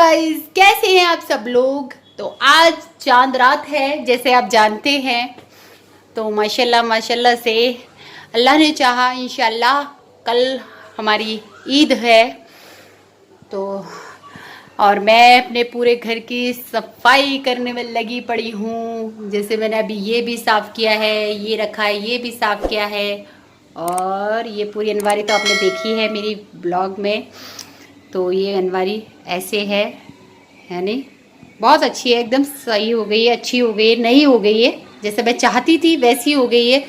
Guys, कैसे हैं आप सब लोग। तो आज चांद रात है जैसे आप जानते हैं। तो माशाल्लाह माशाल्लाह से अल्लाह ने चाहा इंशाल्लाह कल हमारी ईद है। तो और मैं अपने पूरे घर की सफाई करने में लगी पड़ी हूँ। जैसे मैंने अभी ये भी साफ़ किया है, ये रखा है, ये भी साफ़ किया है। और ये पूरी अलमारी तो आपने देखी है मेरी ब्लॉग में। तो ये अलमारी ऐसे है नहीं, बहुत अच्छी है, एकदम सही हो गई है, अच्छी हो गई है, नई हो गई है, जैसे मैं चाहती थी वैसी हो गई है।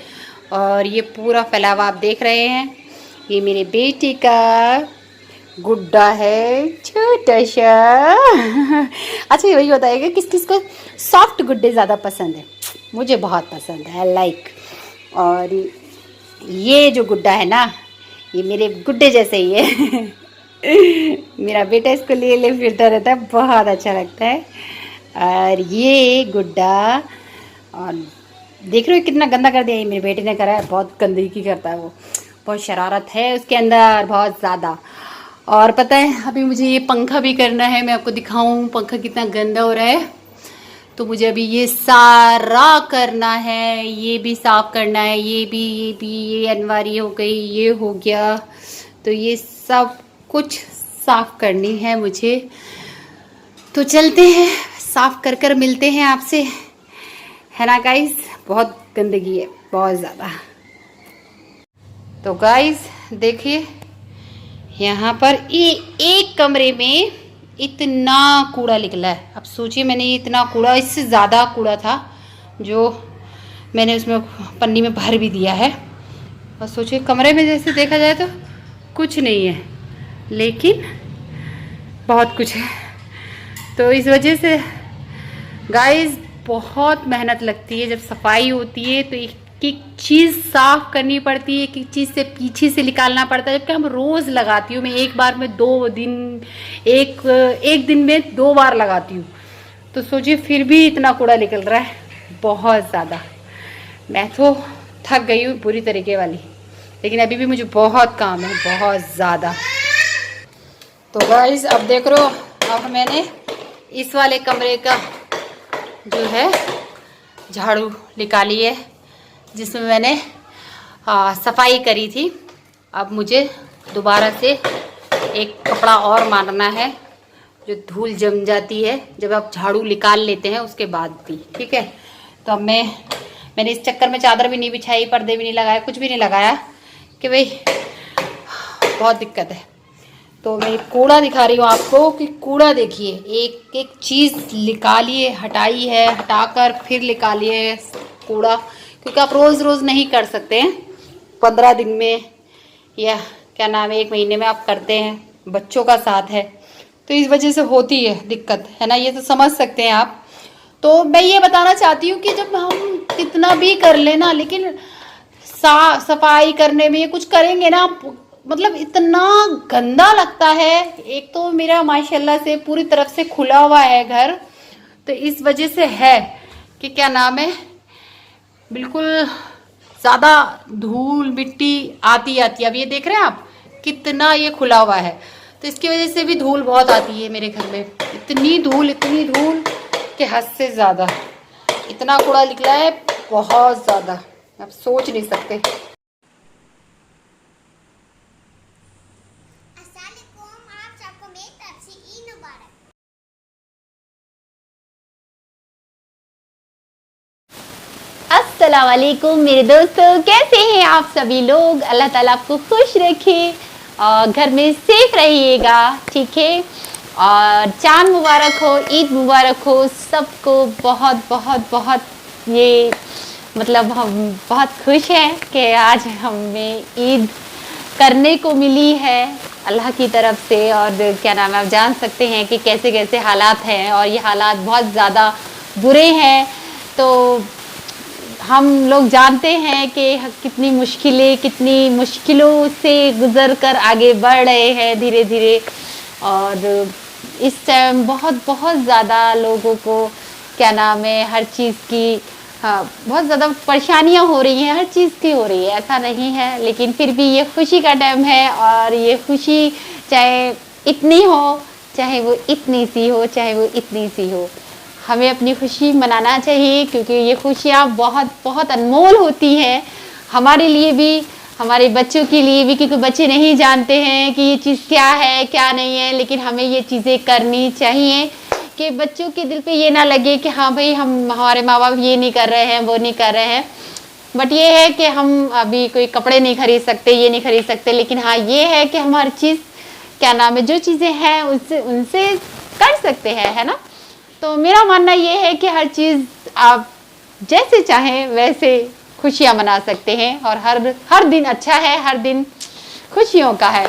और ये पूरा फैलावा आप देख रहे हैं, ये मेरे बेटे का गुड्डा है, छोटा सा। अच्छा, यही बताइएगा किस किस को सॉफ्ट गुड्डे ज़्यादा पसंद है। मुझे बहुत पसंद है, लाइक। और ये जो गुड्डा है ना, ये मेरे गुड्डे जैसे ही है। मेरा बेटा इसको लिए ले फिरता रहता है, बहुत अच्छा लगता है। और ये गुड्डा, और देख रहे हो कितना गंदा कर दिया, ये मेरे बेटे ने करा है। बहुत गंदगी करता है वो, बहुत शरारत है उसके अंदर, बहुत ज़्यादा। और पता है अभी मुझे ये पंखा भी करना है, मैं आपको दिखाऊं पंखा कितना गंदा हो रहा है। तो मुझे अभी ये सारा करना है, ये भी साफ करना है, ये अलमारी हो गई, ये हो गया। तो ये सब कुछ साफ करनी है मुझे। तो चलते हैं, साफ कर कर मिलते हैं आपसे, है ना गाइस। बहुत गंदगी है, बहुत ज़्यादा। तो गाइस देखिए, यहाँ पर ये एक कमरे में इतना कूड़ा निकला है। अब सोचिए, मैंने ये इतना कूड़ा, इससे ज़्यादा कूड़ा था जो मैंने उसमें पन्नी में भर भी दिया है। और सोचिए, कमरे में जैसे देखा जाए तो कुछ नहीं है, लेकिन बहुत कुछ है। तो इस वजह से गाइस बहुत मेहनत लगती है। जब सफाई होती है तो एक एक चीज़ साफ करनी पड़ती है, एक एक चीज़ से पीछे से निकालना पड़ता है। जबकि हम रोज़ लगाती हूँ, मैं एक बार में 2 दिन, एक दिन में 2 बार लगाती हूँ। तो सोचिए, फिर भी इतना कूड़ा निकल रहा है, बहुत ज़्यादा। मैं तो थक गई हूँ पूरी तरीके वाली, लेकिन अभी भी मुझे बहुत काम है, बहुत ज़्यादा। तो गाइस अब देख रहे हो, अब मैंने इस वाले कमरे का जो है झाड़ू निकाली है, जिसमें मैंने सफाई करी थी। अब मुझे दोबारा से एक कपड़ा और मारना है, जो धूल जम जाती है जब आप झाड़ू निकाल लेते हैं उसके बाद भी, ठीक है। तो अब मैंने इस चक्कर में चादर भी नहीं बिछाई, पर्दे भी नहीं लगाए, कुछ भी नहीं लगाया, कि भाई बहुत दिक्कत है। तो मैं कूड़ा दिखा रही हूँ आपको कि कूड़ा देखिए, एक एक चीज़ निकालिए, हटाई है, हटाकर फिर निकालिए कूड़ा, क्योंकि आप रोज़ रोज़ नहीं कर सकते हैं। 15 दिन में या क्या नाम है, 1 महीने में आप करते हैं, बच्चों का साथ है, तो इस वजह से होती है दिक्कत, है ना। ये तो समझ सकते हैं आप। तो मैं ये बताना चाहती हूँ कि जब हम कितना भी कर लेना, लेकिन सफाई करने में ये कुछ करेंगे ना, मतलब इतना गंदा लगता है। एक तो मेरा माशाल्लाह से पूरी तरफ से खुला हुआ है घर, तो इस वजह से है कि क्या नाम है, बिल्कुल ज़्यादा धूल मिट्टी आती है। अब ये देख रहे हैं आप कितना ये खुला हुआ है, तो इसकी वजह से भी धूल बहुत आती है मेरे घर में। इतनी धूल कि हद से ज़्यादा, इतना कूड़ा निकला है, बहुत ज़्यादा, आप सोच नहीं सकते। अस्सलाम वालेकुम मेरे दोस्तों, कैसे हैं आप सभी लोग। अल्लाह ताला आपको खुश रखे और घर में सेफ रहिएगा, ठीक है। और चांद मुबारक हो, ईद मुबारक हो सबको। बहुत बहुत बहुत ये मतलब हम बहुत खुश हैं कि आज हमें ईद करने को मिली है अल्लाह की तरफ से। और क्या नाम है, आप जान सकते हैं कि कैसे कैसे हालात हैं, और ये हालात बहुत ज़्यादा बुरे हैं। तो हम लोग जानते हैं कि कितनी मुश्किलों से गुज़र कर आगे बढ़ रहे हैं धीरे धीरे। और इस टाइम बहुत बहुत ज़्यादा लोगों को क्या नाम है, हर चीज़ की बहुत ज़्यादा परेशानियां हो रही हैं, हर चीज़ की हो रही है, ऐसा नहीं है। लेकिन फिर भी ये खुशी का टाइम है, और ये खुशी चाहे इतनी हो चाहे वो इतनी सी हो, चाहे वो इतनी सी हो, हमें अपनी खुशी मनाना चाहिए, क्योंकि ये खुशियाँ बहुत बहुत अनमोल होती हैं हमारे लिए भी, हमारे बच्चों के लिए भी, क्योंकि बच्चे नहीं जानते हैं कि ये चीज़ क्या है क्या नहीं है, लेकिन हमें ये चीज़ें करनी चाहिए कि बच्चों के दिल पे ये ना लगे कि हाँ भाई हम हमारे माँ बाप ये नहीं कर रहे हैं, वो नहीं कर रहे हैं। बट ये है कि हम अभी कोई कपड़े नहीं खरीद सकते, ये नहीं खरीद सकते, लेकिन हाँ ये है कि हम हर चीज़ क्या नाम है, जो चीज़ें हैं उनसे उनसे कर सकते हैं, है ना। तो मेरा मानना ये है कि हर चीज़ आप जैसे चाहें वैसे खुशियाँ मना सकते हैं, और हर दिन अच्छा है, हर दिन खुशियों का है।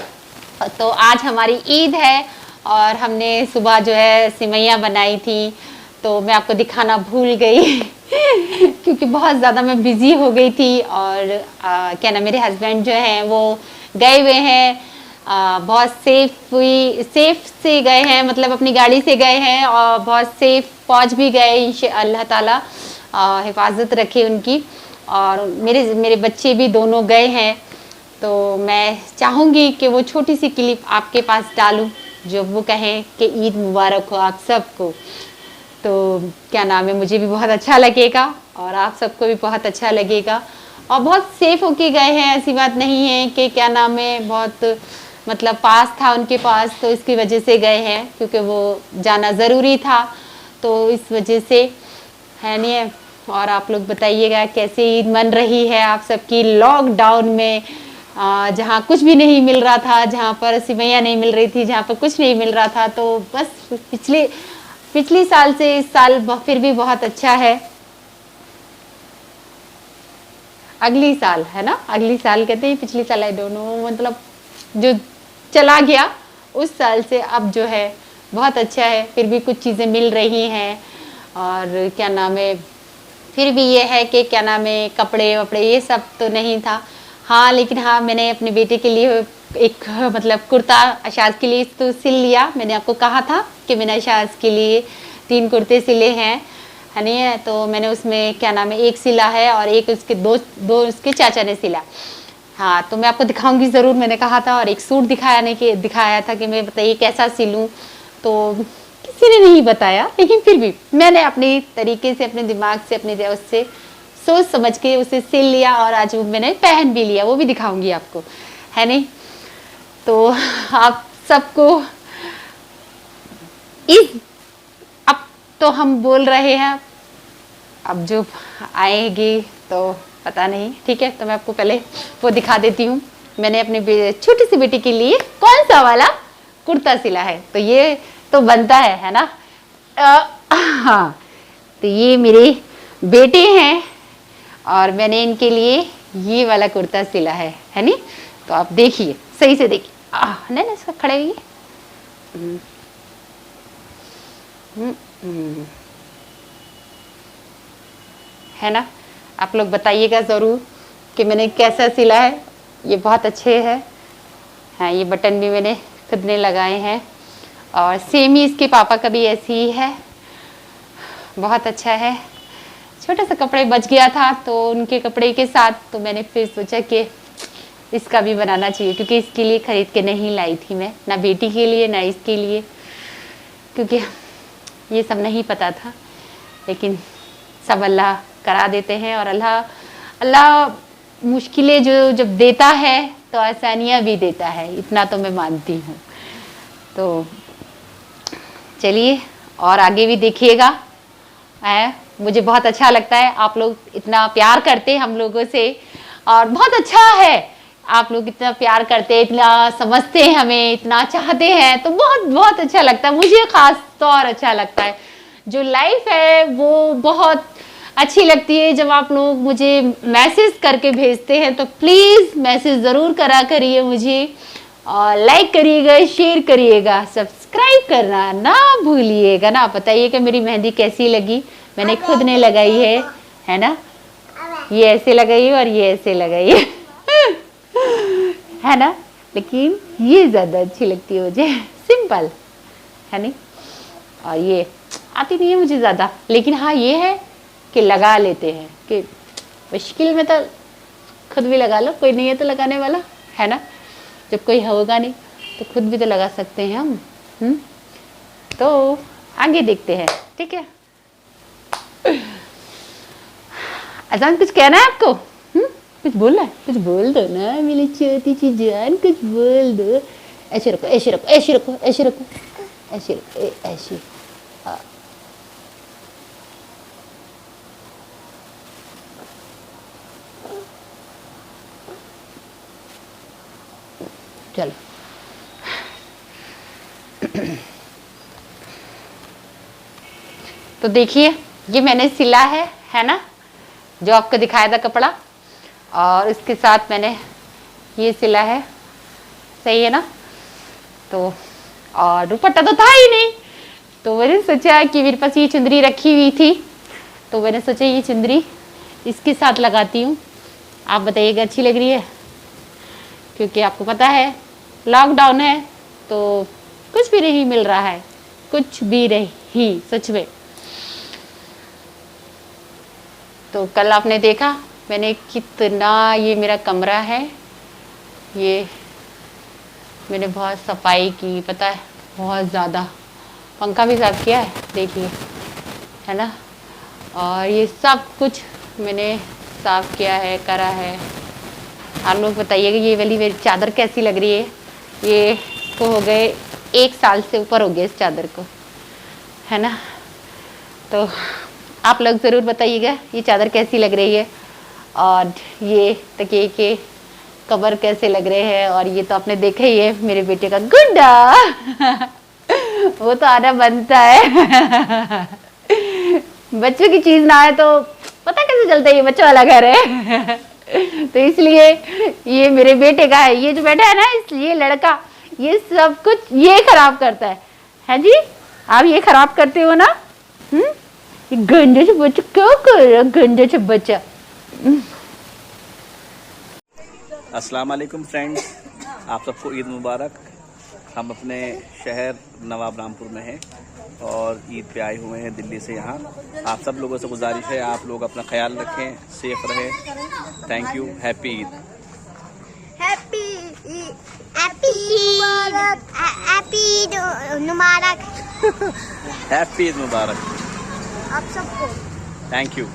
तो आज हमारी ईद है और हमने सुबह जो है सिवैयाँ बनाई थी, तो मैं आपको दिखाना भूल गई क्योंकि बहुत ज़्यादा मैं बिज़ी हो गई थी। और क्या ना, मेरे हस्बैंड जो हैं वो गए हुए हैं, बहुत सेफ से गए हैं, मतलब अपनी गाड़ी से गए हैं, और बहुत सेफ पहुंच भी गए। इंशाअल्लाह ताला हिफाजत रखे उनकी। और मेरे बच्चे भी दोनों गए हैं, तो मैं चाहूँगी कि वो छोटी सी क्लिप आपके पास डालूं, जो वो कहें कि ईद मुबारक हो आप सबको। तो क्या नाम है, मुझे भी बहुत अच्छा लगेगा और आप सबको भी बहुत अच्छा लगेगा। और बहुत सेफ होके गए हैं, ऐसी बात नहीं है कि क्या नाम है बहुत मतलब पास था उनके पास, तो इसकी वजह से गए हैं, क्योंकि वो जाना ज़रूरी था, तो इस वजह से है नहीं। और आप लोग बताइएगा कैसे ईद मन रही है आप सबकी लॉकडाउन में, जहाँ कुछ भी नहीं मिल रहा था, जहाँ पर सिवैयाँ नहीं मिल रही थी, जहाँ पर कुछ नहीं मिल रहा था। तो बस पिछली साल से इस साल फिर भी बहुत अच्छा है। अगली साल है ना, अगली साल कहते हैं, पिछली साल आई डोंट नो, मतलब जो चला गया उस साल से अब जो है बहुत अच्छा है, फिर भी कुछ चीज़ें मिल रही हैं। और क्या नाम है, फिर भी ये है कि क्या नाम है, कपड़े वपड़े ये सब तो नहीं था। हाँ लेकिन हाँ, मैंने अपने बेटे के लिए एक मतलब कुर्ता अशाज के लिए तो सिल लिया। मैंने आपको कहा था कि मैंने अशाज के लिए 3 कुर्ते सिले हैं, है नहीं। तो मैंने उसमें क्या नाम है, एक सिला है और एक उसके दो उसके चाचा ने सिला। हाँ तो मैं आपको दिखाऊंगी ज़रूर, मैंने कहा था। और एक सूट दिखाया था कि मैं बताइए कैसा सिलूँ, तो किसी ने नहीं बताया, लेकिन फिर भी मैंने अपने तरीके से, अपने दिमाग से, अपने उससे सोच समझ के उसे सिल लिया, और आज वो मैंने पहन भी लिया, वो भी दिखाऊंगी आपको, है नहीं। तो आप सबको अब तो हम बोल रहे हैं, अब जो आएगी तो पता नहीं, ठीक है। तो मैं आपको पहले वो दिखा देती हूँ। मैंने अपने छोटी सी बेटी के लिए कौन सा वाला कुर्ता सिला है, तो ये तो बनता है ना। हाँ तो ये मेरे बेटे हैं और मैंने इनके लिए ये वाला कुर्ता सिला है नी। तो आप देखिए, सही से देखिए, नहीं ना इसका खड़े हुई है ना। आप लोग बताइएगा ज़रूर कि मैंने कैसा सिला है। ये बहुत अच्छे है। हाँ ये बटन भी मैंने खुद ने लगाए हैं, और सेम ही इसके पापा का भी ऐसी ही है, बहुत अच्छा है। छोटा सा कपड़े बच गया था तो उनके कपड़े के साथ तो मैंने फिर सोचा कि इसका भी बनाना चाहिए, क्योंकि इसके लिए ख़रीद के नहीं लाई थी मैं, ना बेटी के लिए ना इसके लिए, क्योंकि ये सब नहीं पता था। लेकिन सब अल्लाह करा देते हैं, और अल्लाह मुश्किलें जो जब देता है तो आसानियाँ भी देता है, इतना तो मैं मानती हूँ। तो चलिए और आगे भी देखिएगा। मुझे बहुत अच्छा लगता है, आप लोग इतना प्यार करते हैं हम लोगों से, और बहुत अच्छा है आप लोग इतना प्यार करते हैं, इतना समझते हैं हमें, इतना चाहते हैं, तो बहुत बहुत अच्छा लगता है। मुझे ख़ास तौर अच्छा लगता है, जो लाइफ है वो बहुत अच्छी लगती है जब आप लोग मुझे मैसेज करके भेजते हैं। तो प्लीज़ मैसेज ज़रूर करा करिए मुझे, और लाइक करिएगा, शेयर करिएगा, सब्सक्राइब करना ना भूलिएगा ना। बताइएगा मेरी मेहंदी कैसी लगी, मैंने खुद ने लगाई है ना। ये ऐसे लगाई और ये ऐसे लगाई है ना, लेकिन ये ज़्यादा अच्छी लगती है मुझे, सिंपल है नहीं। और ये आती नहीं है मुझे ज़्यादा, लेकिन हाँ ये है कि लगा लेते हैं, कि मुश्किल में तो खुद भी लगा लो, कोई नहीं है तो लगाने वाला, है ना। जब कोई होगा नहीं तो खुद भी तो लगा सकते हैं हम। तो आगे देखते हैं, ठीक है। अजान कुछ कहना है आपको? कुछ बोलना है? कुछ बोल दो ना मेरी छोटी सी जान, कुछ बोल दो। ऐसे रखो, ऐसे रखो, ऐसे रखो, ऐसे रखो, ऐसे रखो, ऐसे। चलो तो देखिए, ये मैंने सिला है ना, जो आपको दिखाया था कपड़ा, और इसके साथ मैंने ये सिला है, सही है ना। तो और दुपट्टा तो था ही नहीं, तो मैंने सोचा कि मेरे पास ये चुंदरी रखी हुई थी, तो मैंने सोचा ये चुंदरी इसके साथ लगाती हूँ। आप बताइएगा अच्छी लग रही है? क्योंकि आपको पता है लॉकडाउन है, तो कुछ भी नहीं मिल रहा है, कुछ भी नहीं, सच में। तो कल आपने देखा मैंने कितना, ये मेरा कमरा है, ये मैंने बहुत सफाई की, पता है, बहुत ज़्यादा। पंखा भी साफ किया है, देखिए, है ना। और ये सब कुछ मैंने साफ किया है, करा है। आप लोग बताइएगा ये वाली मेरी चादर कैसी लग रही है। ये को हो गए 1 साल से ऊपर हो गया इस चादर को, है ना। तो आप लोग ज़रूर बताइएगा ये चादर कैसी लग रही है, और ये तकिए के कवर कैसे लग रहे हैं। और ये तो आपने देखा ही है मेरे बेटे का गुड्डा वो तो आना बनता है बच्चों की चीज़ ना है तो पता कैसे चलता है ये बच्चों वाला घर है तो इसलिए ये मेरे बेटे का है। ये जो बैठा है ना, ये लड़का, ये सब कुछ ये खराब करता है जी। आप ये खराब करते हो ना। ये गंदे से बच्चा क्या कर रहा है, गंदे से बच्चा। अस्सलाम वालेकुम फ्रेंड्स, आप सबको ईद मुबारक। हम अपने शहर नवाब रामपुर में हैं और ईद पे आए हुए हैं दिल्ली से यहाँ। आप सब लोगों से गुजारिश है, आप लोग अपना ख्याल रखें, सेफ रहें। Thank you. Happy Eid. Happy Eid Mubarak. Happy Eid Mubarak आप सबको। Thank you.